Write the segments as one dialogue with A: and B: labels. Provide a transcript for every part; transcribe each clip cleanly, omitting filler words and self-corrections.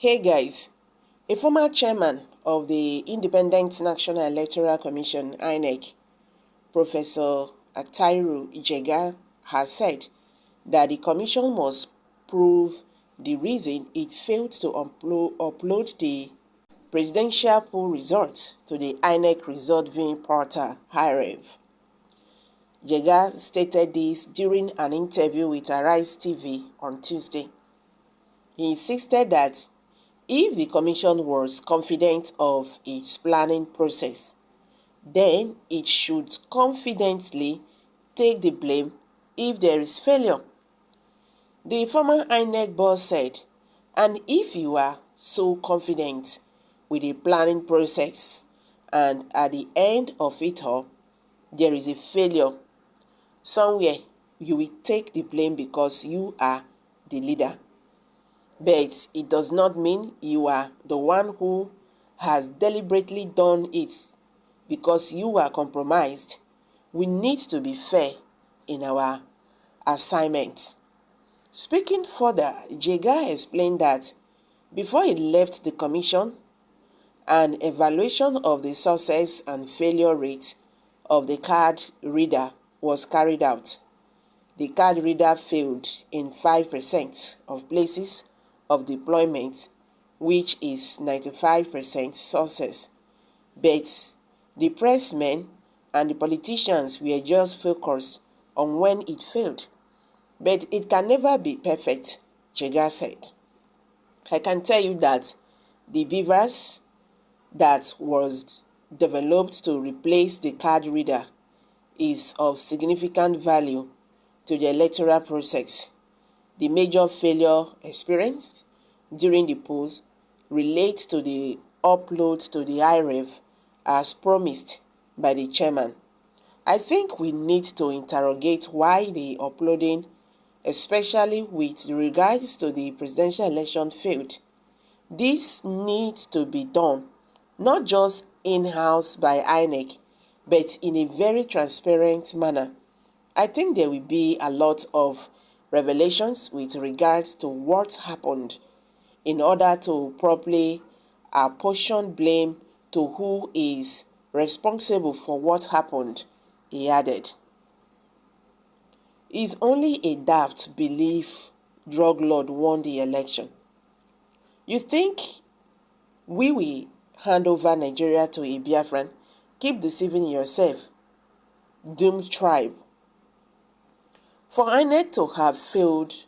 A: Hey guys, a former chairman of the Independent National Electoral Commission (INEC), Professor Failed-Jega, has said that the commission must prove the reason it failed to upload the presidential poll results to the INEC result viewing portal IReV. Jega stated this during an interview with Arise TV on Tuesday. He insisted that if the commission was confident of its planning process, then it should confidently take the blame if there is failure. The former INEC boss said, "And if you are so confident with the planning process and at the end of it all, there is a failure somewhere, you will take the blame because you are the leader. But it does not mean you are the one who has deliberately done it because you are compromised. We need to be fair in our assignment." Speaking further, Jega explained that before he left the commission, an evaluation of the success and failure rate of the card reader was carried out. The card reader failed in 5% of places of deployment, which is 95% success. But the pressmen and the politicians were just focused on when it failed. But it can never be perfect, Jega said. "I can tell you that the beavers that was developed to replace the card reader is of significant value to the electoral process. The major failure experienced during the polls relates to the upload to the IReV as promised by the chairman. I think we need to interrogate why the uploading, especially with regards to the presidential election, failed. This needs to be done not just in-house by INEC, but in a very transparent manner. I think there will be a lot of revelations with regards to what happened in order to properly apportion blame to who is responsible for what happened," he added. "It's only a daft belief drug lord won the election. You think we will hand over Nigeria to a Biafran? Keep deceiving yourself, doomed tribe." For INEC to have failed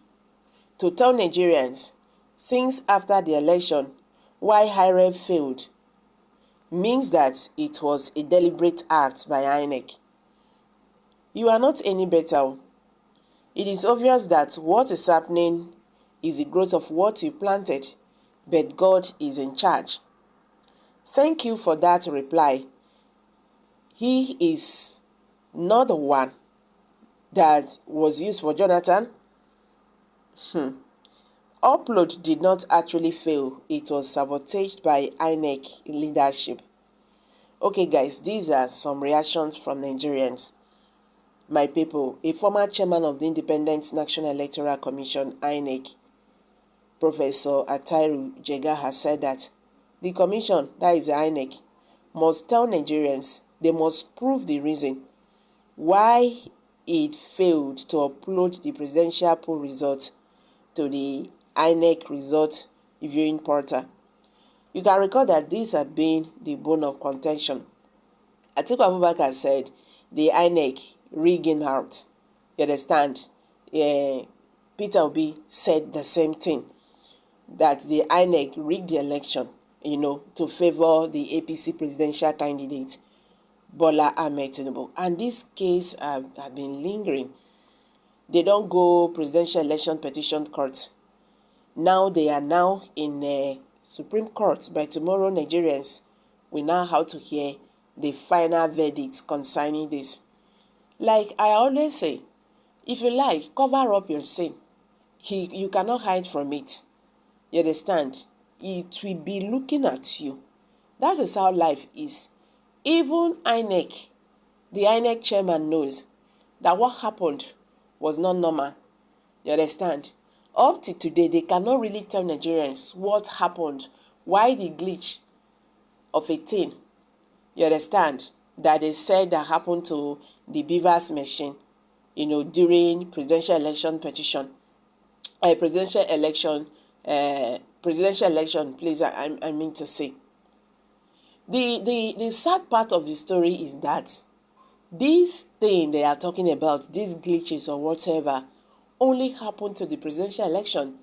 A: to tell Nigerians since after the election why IReV failed means that it was a deliberate act by INEC. You are not any better. It is obvious that what is happening is the growth of what you planted, but God is in charge. Thank you for that reply. He is not the one that was used for Jonathan. Upload did not actually fail. It was sabotaged by INEC leadership. Okay guys, these are some reactions from Nigerians. My people, a former chairman of the Independent National Electoral Commission (INEC), Professor Failed-Jega, has said that the commission, that is the INEC, must tell Nigerians, they must prove the reason why it failed to upload the presidential poll results to the INEC result viewing portal. You can recall that this had been the bone of contention. Atiku Abubakar said the INEC rigging out. You understand? Peter Obi said the same thing, that the INEC rigged the election, to favor the APC presidential candidate, Bola Ahmed Tinubu. And this case had been lingering. They don't go presidential election petition court. Now they are now in Supreme Court. By tomorrow, Nigerians will now have to hear the final verdict concerning this. Like I always say, if you like, cover up your sin. You cannot hide from it. You understand? It will be looking at you. That is how life is. Even INEC, the INEC chairman, knows that what happened was not normal. You understand? Up to today, they cannot really tell Nigerians what happened, why the glitch of a thing, you understand, that they said that happened to the Beavers machine, during presidential election petition, presidential election, please, I mean to say. The sad part of the story is that this thing they are talking about, these glitches or whatever, only happened to the presidential election.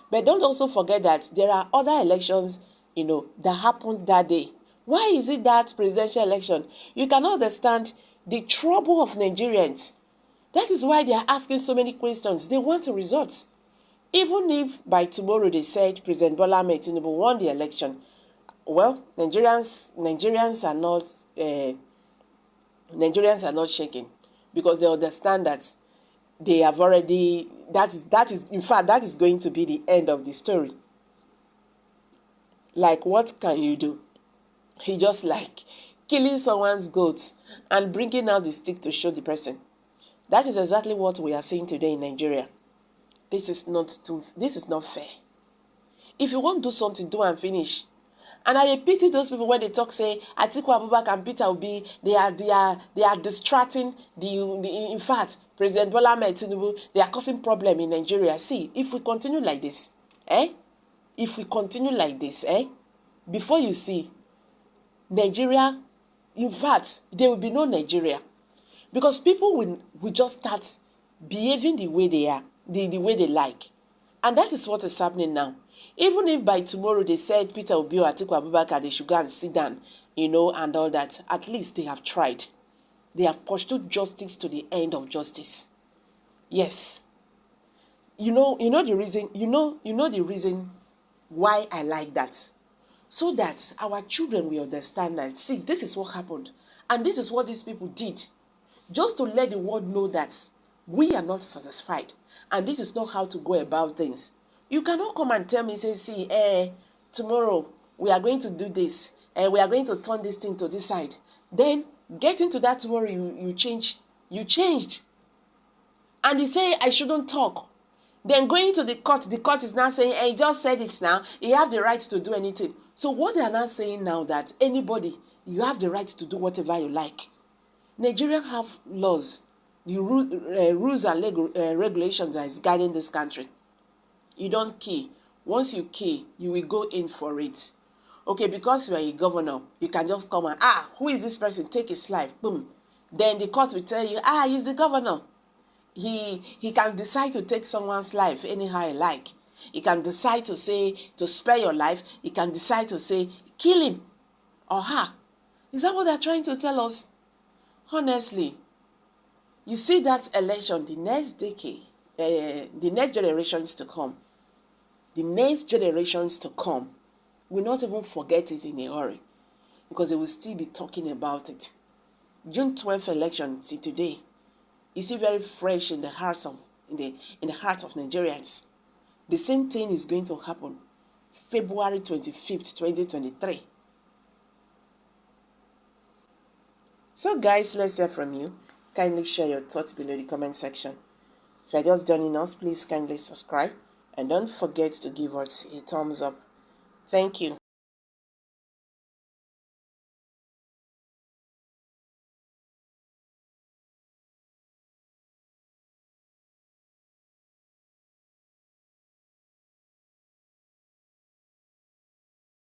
A: But don't also forget that there are other elections, that happened that day. Why is it that presidential election? You cannot understand the trouble of Nigerians. That is why they are asking so many questions. They want results. Even if by tomorrow they said President Bola Ahmed Tinubu won the election, well, Nigerians are not shaking, because they understand that they have already, that is going to be the end of the story. Like, what can you do? He just like killing someone's goat and bringing out the stick to show the person. That is exactly what we are seeing today in Nigeria. This is not fair. If you want to do something, do and finish. And I pity those people when they talk, say Atiku Abubakar and Peter Obi, they are distracting in fact, President Bola Ahmed Tinubu, they are causing problem in Nigeria. See, if we continue like this, before you see, Nigeria, in fact, there will be no Nigeria. Because people will just start behaving the way they are, the way they like. And that is what is happening now. Even if by tomorrow they said Peter Obi or Atiku Abubakar, they should go and sit down, and all that, at least they have tried. They have pursued justice to the end of justice. Yes. You know the reason why I like that. So that our children will understand that, see, this is what happened. And this is what these people did. Just to let the world know that we are not satisfied. And this is not how to go about things. You cannot come and tell me, say, see, tomorrow we are going to do this. We are going to turn this thing to this side. Then, get into that tomorrow, you change. You changed. And you say, I shouldn't talk. Then going to the court is now saying, he just said it now. You have the right to do anything. So what they are now saying now, that anybody, you have the right to do whatever you like. Nigerians have laws, the rules and regulations that is guiding this country. You don't kill. Once you kill, you will go in for it. Okay, because you are a governor, you can just come and, who is this person? Take his life. Boom. Then the court will tell you, he's the governor. He can decide to take someone's life anyhow he like. He can decide to say, to spare your life. He can decide to say, kill him or her. Is that what they're trying to tell us? Honestly, you see that election, the next decade, the next generations to come, will not even forget it in a hurry, because they will still be talking about it. June 12th election till today is still very fresh in the hearts of Nigerians. The same thing is going to happen February 25th, 2023. So guys, let's hear from you. Kindly share your thoughts below the comment section. If you're just joining us, please kindly subscribe and don't forget to give us a thumbs up. Thank you.